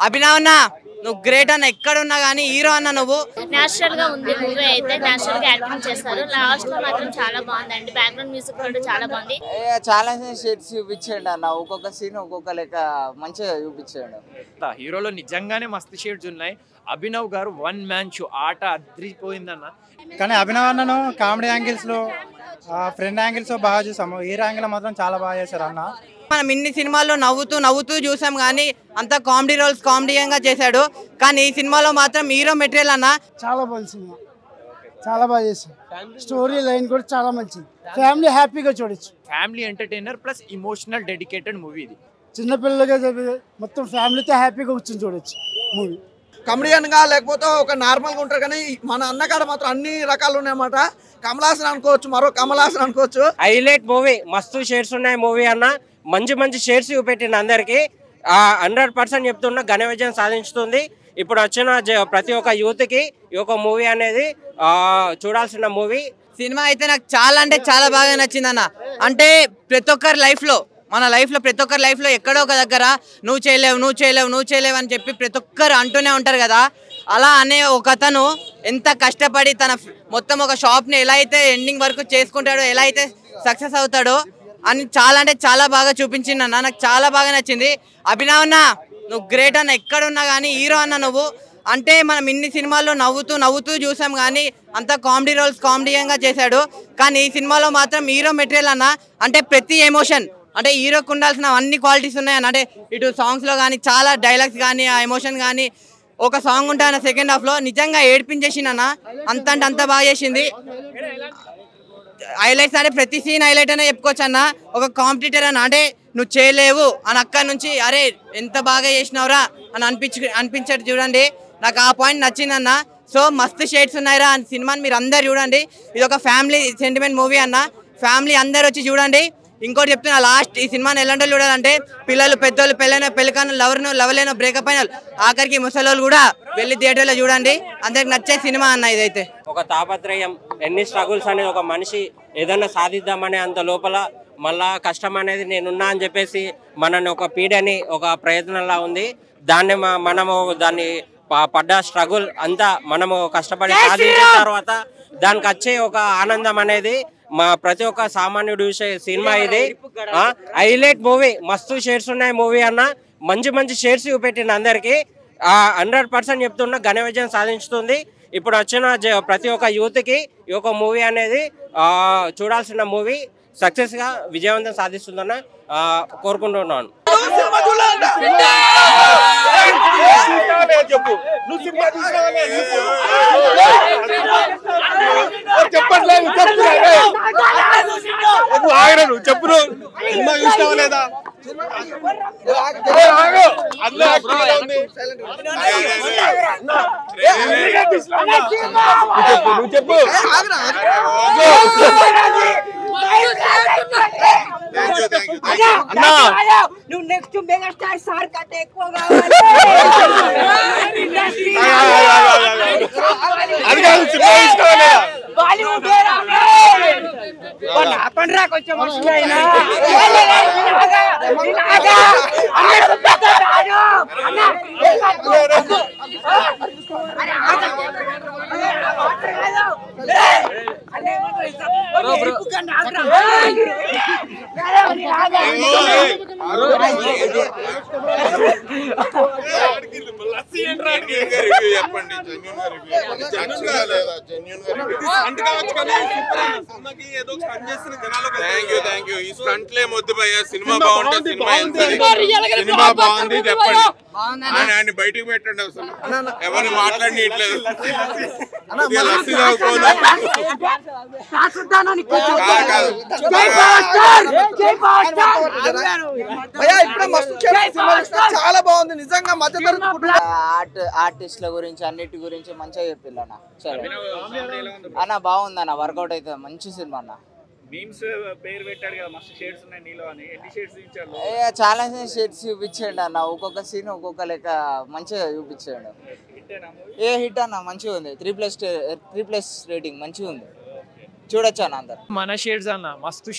అభినవ్ అన్న నువ్వు గ్రేట్ అన్న, ఎక్కడ ఉన్నా కానీ హీరో అన్న నువ్వు. నేచురల్ గా ఉంది మూవీ అయితే, నేచురల్ గా యాక్టింగ్ చేస్తారు. లాస్ట్ లో మాత్రం చాలా బాగుందండి, బ్యాక్గ్రౌండ్ మ్యూజిక్ కూడా చాలా బాగుంది. చాలా షేడ్స్ చూపించాడు అన్న, ఒక్కొక్క సీన్ ఒక్కొక్క లెక్క మంచిగా చూపించాడు. హీరోలో నిజంగానే మస్తు షేడ్స్ ఉన్నాయి. అభినవ్ గారు వన్ మ్యాన్ షో, ఆట అద్రిపోయిందన్న. కానీ అభినవ్ అన్నను కామెడీ యాంగిల్స్ లో, ఫ్రెండ్ యాంగిల్స్ బాగా చూసాము. హీరో యాంగిల్ మాత్రం చాలా బాగా చేశారు అన్న. మనం ఇన్ని సినిమాల్లో నవ్వుతూ చూసాం కానీ అంత కామెడీ రోల్స్ కామెడీగా చేశాడు. కానీ ఈ సినిమాలో మాత్రం హీరో మెటీరియల్ అన్న చాలా బాగుంది సినిమా, చాలా బాగా చేశారు. స్టోరీ లైన్ కూడా చాలా మంచిది, ఫ్యామిలీ హ్యాపీగా చూడొచ్చు. Family entertainer plus emotional dedicated movie ఇది. చిన్నపిల్లలుగా మొత్తం ఫ్యామిలీతో హ్యాపీగా కూర్చొని చూడొచ్చు మూవీ. కమెడియన్ గా లేకపోతే ఒక నార్మల్గా ఉంటారు, కానీ మన అన్నకాడ మాత్రం అన్ని రకాలు ఉన్నాయన్నమాట. కమలాసన్ అనుకోవచ్చు, మరో కమలాసన్ అనుకోవచ్చు. హైలైట్ మూవీ, మస్తు షేడ్స్ ఉన్నాయి మూవీ అన్న. మంచి షేడ్స్ చూపెట్టింది అందరికి. 100% చెప్తున్నా ఘన విజయం సాధించుతుంది. ఇప్పుడు వచ్చిన ప్రతి ఒక్క యూత్కి ఈ యొక్క మూవీ అనేది చూడాల్సిన మూవీ. సినిమా అయితే నాకు చాలా అంటే చాలా బాగా నచ్చింది అన్న. అంటే ప్రతి ఒక్కరి లైఫ్లో, మన లైఫ్లో ప్రతి ఒక్కరి లైఫ్లో ఎక్కడో ఒక దగ్గర నువ్వు చేయలేవు అని చెప్పి ప్రతి ఒక్కరు అంటూనే ఉంటారు కదా. అలా అనే ఒక అతను ఎంత కష్టపడి తన మొత్తం ఒక షాప్ని ఎలా అయితే ఎండింగ్ వరకు చేసుకుంటాడో, ఎలా అయితే సక్సెస్ అవుతాడో అని చాలా అంటే చాలా బాగా చూపించింది అన్న. నాకు చాలా బాగా నచ్చింది. అభినవ్ అన్న నువ్వు గ్రేట్ అన్న, ఎక్కడ ఉన్నా కానీ హీరో అన్న నువ్వు. అంటే మనం ఇన్ని సినిమాల్లో నవ్వుతూ చూసాం కానీ అంత కామెడీ రోల్స్ కామెడీగా చేశాడు. కానీ ఈ సినిమాలో మాత్రం హీరో మెటీరియల్ అన్న. అంటే ప్రతి ఎమోషన్, అంటే హీరోకి ఉండాల్సిన అన్ని క్వాలిటీస్ ఉన్నాయన్న. అంటే ఇటు సాంగ్స్లో కానీ చాలా డైలాగ్స్ కానీ ఆ ఎమోషన్ కానీ, ఒక సాంగ్ ఉంటాయన్న సెకండ్ హాఫ్లో నిజంగా ఏడిపించేసింది అన్న. అంత అంటే అంత బాగా చేసింది. హైలైట్స్ అంటే ప్రతి సీన్ హైలైట్ అనే చెప్పుకోవచ్చు అన్న. ఒక కాంపిటీటర్ అన్న, అంటే నువ్వు చేయలేవు అని అక్కడి నుంచి అరే ఎంత బాగా చేసినావురా అని అనిపించాడు చూడండి. నాకు ఆ పాయింట్ నచ్చిందన్న. సో మస్తు షేడ్స్ ఉన్నాయిరా అని సినిమాని మీరు అందరు చూడండి. ఇది ఒక ఫ్యామిలీ సెంటిమెంట్ మూవీ అన్న. ఫ్యామిలీ అందరు వచ్చి చూడండి. ఇంకోటి చెప్తున్నా, లాస్ట్ ఈ సినిమాని ఎలాంటి చూడాలంటే పిల్లలు, పెద్దోళ్ళు, పెళ్ళికాను, లవర్లేనో, బ్రేకప్ అయిన ఆఖరికి ముసలోళ్ళు కూడా వెళ్ళి థియేటర్లో చూడండి. అందరికి నచ్చే సినిమా అన్న ఇదైతే. ఒక తాపత్రయం, ఎన్ని స్ట్రగుల్స్ అనేది ఒక మనిషి ఏదైనా సాధిద్దామనే అంత లోపల మళ్ళా కష్టం అనేది నేనున్నా అని చెప్పేసి మనని ఒక పీడని ఒక ప్రయత్నంలా ఉంది. దాన్ని మనము దాన్ని పడ్డ స్ట్రగుల్ అంతా మనము కష్టపడి సాధించిన తర్వాత దానికి వచ్చే ఒక ఆనందం అనేది మా ప్రతి ఒక్క సామాన్యుడు చూసే సినిమా ఇది. హైలైట్ మూవీ, మస్తు షేడ్స్ ఉన్నాయి మూవీ అన్న. మంచి షేడ్స్ చూపెట్టింది అందరికి. 100% చెప్తున్నా ఘన విజయం సాధించుతుంది. ఇప్పుడు వచ్చిన ప్రతి ఒక్క యూత్కి ఈ యొక్క మూవీ అనేది చూడాల్సిన మూవీ. సక్సెస్గా విజయవంతం సాధిస్తుందన్న కోరుకుంటున్నాను. చెప్పు సినిమా చూసినావా లేదా? నువ్వు చెప్పు. నువ్వు నెక్స్ట్ మెగాస్టార్ సార్ కంటే ఎక్కువ బాలీవుడ్ పండ్రా కొంచెం సినిమా బాగుంటుంది, సినిమా బాగుంది చెప్పండి. ఆయన బయటికి పెట్టండి, అసలు ఎవరిని మాట్లాడట్లేదు. చాలా బాగుంది నిజంగా. ఆర్టిస్ట్ల గురించి అన్నిటి గురించి మంచిగా చెప్పిల్లు అన్న. సరే అన్న, బాగుంది అన్న, వర్కౌట్ అవుతుంది, మంచి సినిమా అన్న. చాలా షేడ్స్ చూపించాడు అన్న, ఒక్కొక్క సీన్ ఒక్కొక్క లెక్క మంచిగా చూపించాడు. హిట్ అన్న, మంచిగా ఉంది. 3+ రేటింగ్ మంచిగా ఉంది. చూడొచ్చు అన్న అందరు. మన షేడ్స్ అన్న మస్తు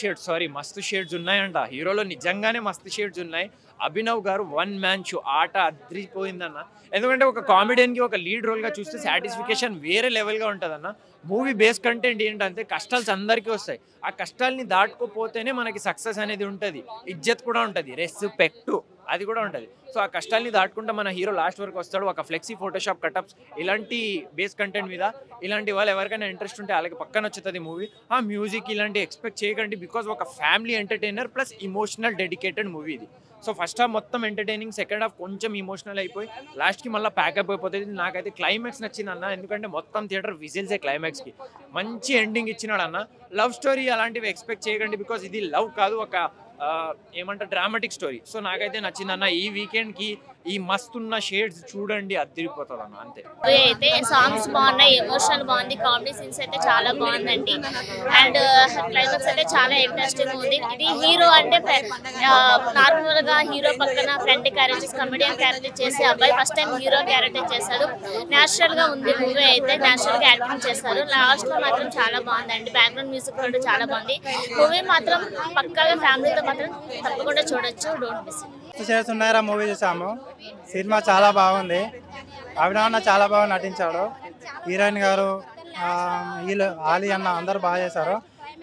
షేడ్స్ ఉన్నాయంట హీరోలో, నిజంగానే మస్తు షేడ్స్ ఉన్నాయి. అభినవ్ గారు వన్ మ్యాన్ షో, ఆట అద్రిపోయిందన్న. ఎందుకంటే ఒక కామెడియన్కి ఒక లీడ్ రోల్గా చూస్తే సాటిస్ఫికేషన్ వేరే లెవెల్గా ఉంటుందన్న. మూవీ బేస్ కంటెంట్ ఏంటంటే కష్టాలు అందరికీ వస్తాయి, ఆ కష్టాలని దాటుకోపోతేనే మనకి సక్సెస్ అనేది ఉంటుంది, ఇజ్జత్ కూడా ఉంటుంది, రెస్పెక్ట్ అది కూడా ఉంటుంది. సో ఆ కష్టాలని దాటుకుంటే మన హీరో లాస్ట్ వరకు వస్తాడు. ఒక ఫ్లెక్సీ ఫోటోషాప్ కటప్స్ ఇలాంటి బేస్ కంటెంట్ మీద ఇలాంటి వాళ్ళు ఎవరికైనా ఇంట్రెస్ట్ ఉంటే వాళ్ళకి పక్కన వచ్చేది మూవీ. ఆ మ్యూజిక్ ఇలాంటి ఎక్స్పెక్ట్ చేయకండి, బికాజ్ ఒక family entertainer plus emotional dedicated movie ఇది. సో ఫస్ట్ హాఫ్ మొత్తం ఎంటర్టైనింగ్, సెకండ్ హాఫ్ కొంచెం ఇమోషనల్ అయిపోయి లాస్ట్కి మళ్ళీ ప్యాకప్ అయిపోతుంది. నాకైతే క్లైమాక్స్ నచ్చింది అన్న, ఎందుకంటే మొత్తం థియేటర్ విజిల్సే క్లైమాక్స్కి. మంచి ఎండింగ్ ఇచ్చినాడు అన్న. లవ్ స్టోరీ అలాంటివి ఎక్స్పెక్ట్ చేయకండి, బికాజ్ ఇది లవ్ కాదు, ఒక ఏమంటారు డ్రామాటిక్ స్టోరీ. సో నాకైతే నచ్చిందన్న. ఈ వీకెండ్కి ఈ మస్తున్న షేడ్స్ చూడండి, అదిరిపోతుంది అన్న, అంతే. అయితే సాంగ్స్ బాగున్నాయి, ఎమోషనల్ బాగుంది, కామెడీ సీన్స్ అయితే చాలా బాగుందండి. అండ్ క్లైమాక్స్ అయితే చాలా ఇంట్రెస్టింగ్ ఉంది. ఇది హీరో అంటే నార్మల్ గా హీరో పక్కన ఫ్రెండ్ క్యారెక్టర్స్, కమెడియన్ క్యారెక్టర్ చేసే అబ్బాయి ఫస్ట్ టైం హీరో క్యారెక్టర్ చేశాడు. నేచురల్ గా ఉంది మూవీ అయితే, నేచురల్ గా యాక్టింగ్ చేశారు. లాస్ట్ లో మాత్రం చాలా బాగుందండి, బ్యాక్గ్రౌండ్ మ్యూజిక్ కూడా చాలా బాగుంది. మూవీ మాత్రం పక్కాగా ఫ్యామిలీతో మాత్రం తప్పకుండా చూడొచ్చు, డోంట్ మిస్ ఇట్. షేడ్స్ ఉన్నారా మూవీ చూసాము, సినిమా చాలా బాగుంది. అభినవ్ చాలా బాగా నటించాడు, హీరోయిన్ గారు వీళ్ళు ఆలీ అన్న అందరూ బాగా చేశారు.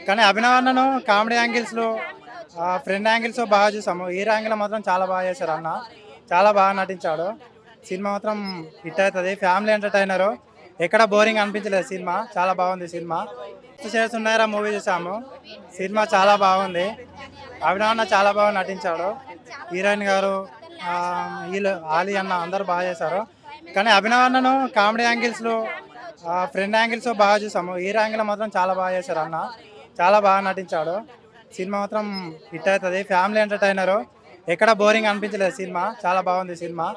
కానీ అభినవ్ అన్నను కామెడీ యాంగిల్స్లో ఫ్రెండ్ యాంగిల్స్ బాగా చూసాము, హీరో యాంగిల్ మాత్రం చాలా బాగా చేశారు అన్న, చాలా బాగా నటించాడు. సినిమా మాత్రం హిట్ అవుతుంది, ఫ్యామిలీ ఎంటర్టైనరు, ఎక్కడ బోరింగ్ అనిపించలేదు. సినిమా చాలా బాగుంది. సినిమా షేడ్స్ ఉన్నారా మూవీ చూసాము, సినిమా చాలా బాగుంది. అభినవ్ చాలా బాగా నటించాడు, హీరోయిన్ గారు వీళ్ళు ఆలీ అన్న అందరూ బాగా చేశారు. కానీ అభినవ్ అన్నను కామెడీ యాంగిల్స్లో ఫ్రెండ్ యాంగిల్స్ బాగా చూసాము, హీరో యాంగిల్ మాత్రం చాలా బాగా చేశారు అన్న, చాలా బాగా నటించాడు. సినిమా మాత్రం హిట్ అవుతుంది, ఫ్యామిలీ ఎంటర్టైనరు, ఎక్కడ బోరింగ్ అనిపించలేదు. సినిమా చాలా బాగుంది. సినిమా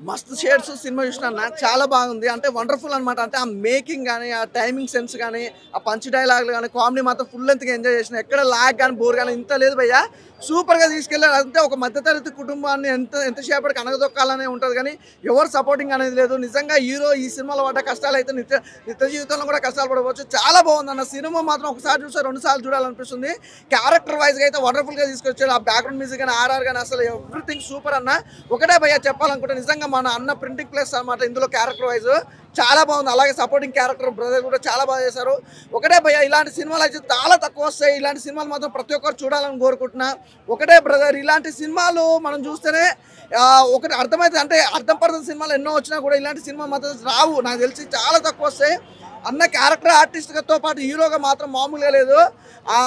మస్తు షేడ్స్ సినిమా చూసిన చాలా బాగుంది, అంటే వండర్ఫుల్ అనమాట. అంటే ఆ మేకింగ్ కానీ, ఆ టైమింగ్ సెన్స్ కానీ, ఆ పంచ్ డైలాగులు కానీ, కామెడీ మాత్రం ఫుల్ లెంత్గా ఎంజాయ్ చేసిన. ఎక్కడ లాగ్ కానీ బోర్ కానీ ఇంత లేదు భయ్యా, సూపర్గా తీసుకెళ్ళారు. అంటే ఒక మధ్యతరగతి కుటుంబాన్ని ఎంతసేపటికి అనగదొక్కాలనే ఉంటుంది, కానీ ఎవరు సపోర్టింగ్ అనేది లేదు. నిజంగా హీరో ఈ సినిమాలో పడ్డ కష్టాలు అయితే నిత్య జీవితంలో కూడా కష్టాలు పడవచ్చు. చాలా బాగుంది అన్న సినిమా మాత్రం. ఒకసారి చూస్తే 2 సార్లు చూడాలనిపిస్తుంది. క్యారెక్టర్ వైజ్గా అయితే వండర్ఫుల్గా తీసుకొచ్చారు. ఆ బ్యాక్గ్రౌండ్ మ్యూజిక్ కానీ, ఆర్ఆర్ కానీ, అసలు ఎవ్రీథింగ్ సూపర్ అన్న. ఒకటే భయ్యా చెప్పాలనుకుంటే, నిజంగా మన అన్న ప్రింటింగ్ ప్లేస్ అనమాట ఇందులో క్యారెక్టర్ వైజ్ చాలా బాగుంది. అలాగే సపోర్టింగ్ క్యారెక్టర్ బ్రదర్ కూడా చాలా బాగా చేశారు. ఒకటే భయ్యా, ఇలాంటి సినిమాలు అయితే చాలా తక్కువ వస్తాయి, ఇలాంటి సినిమాలు మాత్రం ప్రతి ఒక్కరు చూడాలని కోరుకుంటున్నా. ఒకటే బ్రదర్, ఇలాంటి సినిమాలు మనం చూస్తేనే ఒకటి అర్థమైతే, అంటే అర్థం పడుతున్న సినిమాలు ఎన్నో వచ్చినా కూడా ఇలాంటి సినిమా మాత్రం రావు, నాకు తెలిసి చాలా తక్కువ వస్తాయి. అన్న క్యారెక్టర్ ఆర్టిస్ట్తో పాటు హీరోగా మాత్రం మామూలుగా లేదు. ఆ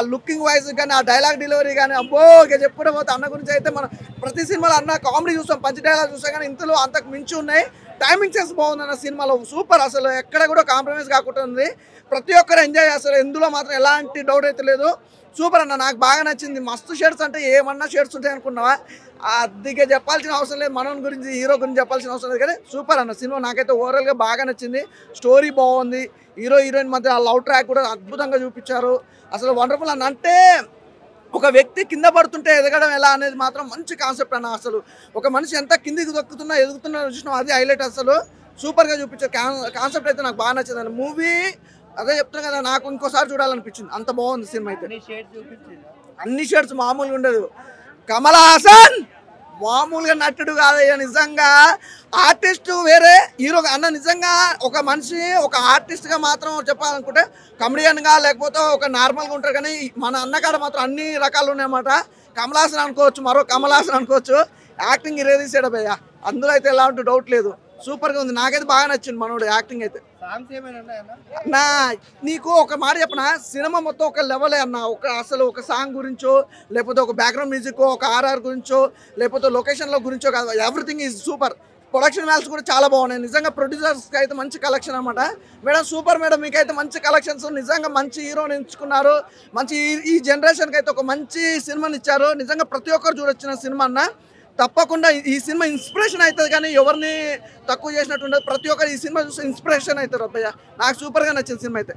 లుకింగ్ వైజ్ కానీ, ఆ డైలాగ్ డెలివరీ కానీ, అబ్బో ఇక చెప్పుకుంటే పోతే అన్న గురించి అయితే మనం ప్రతి సినిమాలో అన్న కామెడీ చూస్తాం, పంచ్ డైలాగ్ చూస్తాం, కానీ ఇంతలో అంతకు మించి ఉన్నాయి. టైమింగ్ సెన్స్ బాగుంది అన్న సినిమాలో, సూపర్. అసలు ఎక్కడ కూడా కాంప్రమైజ్ కాకుండా ఉంది, ప్రతి ఒక్కరు ఎంజాయ్ చేస్తారు, ఇందులో మాత్రం ఎలాంటి డౌట్ అయితే లేదు. సూపర్ అన్న, నాకు బాగా నచ్చింది. మస్తు షేడ్స్ అంటే ఏమన్నా షేడ్స్ ఉంటాయి అనుకున్నావా, అదిగా చెప్పాల్సిన అవసరం లేదు, మనం గురించి హీరో గురించి చెప్పాల్సిన అవసరం లేదు. కానీ సూపర్ అన్న సినిమా, నాకైతే ఓవరాల్గా బాగా నచ్చింది. స్టోరీ బాగుంది, హీరో హీరోయిన్ మధ్య లవ్ ట్రాక్ కూడా అద్భుతంగా చూపించారు. అసలు వండర్ఫుల్ అన్న. అంటే ఒక వ్యక్తి కింద పడుతుంటే ఎదగడం ఎలా అనేది మాత్రం మంచి కాన్సెప్ట్ అన్న. అసలు ఒక మనిషి ఎంత కిందికి దొక్కుతున్నా ఎదుగుతున్నా చూసినా అది హైలైట్. అసలు సూపర్గా చూపించారు. కాన్సెప్ట్ అయితే నాకు బాగా నచ్చింది అన్న మూవీ. అదే చెప్తున్నా కదా, నాకు ఇంకోసారి చూడాలనిపించింది, అంత బాగుంది సినిమా అయితే. అన్ని షేడ్స్ మామూలుగా ఉండదు. కమల్ హాసన్ మామూలుగా నటుడు కాదయ్యా, నిజంగా ఆర్టిస్ట్ వేరే, హీరో అన్న. నిజంగా ఒక మనిషి ఒక ఆర్టిస్ట్గా మాత్రం చెప్పాలనుకుంటే కమెడియన్గా లేకపోతే ఒక నార్మల్గా ఉంటారు, కానీ మన అన్నకాడ మాత్రం అన్ని రకాలు ఉన్నాయన్నమాట. కమల్ హాసన్ అనుకోవచ్చు, మరో కమల్ హాసన్ అనుకోవచ్చు. యాక్టింగ్ ఇరేదీసాడు భయ్యా, అందులో అయితే ఎలాంటి డౌట్ లేదు, సూపర్గా ఉంది. నాకైతే బాగా నచ్చింది మనోడు యాక్టింగ్ అయితే. నా నీకు ఒక మాట చెప్పనా, సినిమా మొత్తం ఒక లెవెలే అన్న. అసలు ఒక సాంగ్ గురించో, లేకపోతే ఒక బ్యాక్గ్రౌండ్ మ్యూజిక్, ఒక ఆర్ఆర్ గురించో, లేకపోతే లొకేషన్ల గురించో కాదు, everything is super. Production values కూడా చాలా బాగున్నాయి. నిజంగా ప్రొడ్యూసర్స్కి అయితే మంచి కలెక్షన్ అనమాట. మేడం సూపర్ మేడం, మీకైతే మంచి కలెక్షన్స్, నిజంగా మంచి హీరోని ఎంచుకున్నారు. మంచి ఈ జనరేషన్కి అయితే ఒక మంచి సినిమాని ఇచ్చారు. నిజంగా ప్రతి ఒక్కరు చూడొచ్చిన సినిమా అన్న. తప్పకుండా ఈ సినిమా ఇన్స్పిరేషన్ అవుతుంది, కానీ ఎవరిని తక్కువ చేసినట్టు ఉండదు. ప్రతి ఒక్కరు ఈ సినిమా చూస్తే ఇన్స్పిరేషన్ అవుతారు అబ్బయ్య. నాకు సూపర్గా నచ్చిన సినిమా అయితే.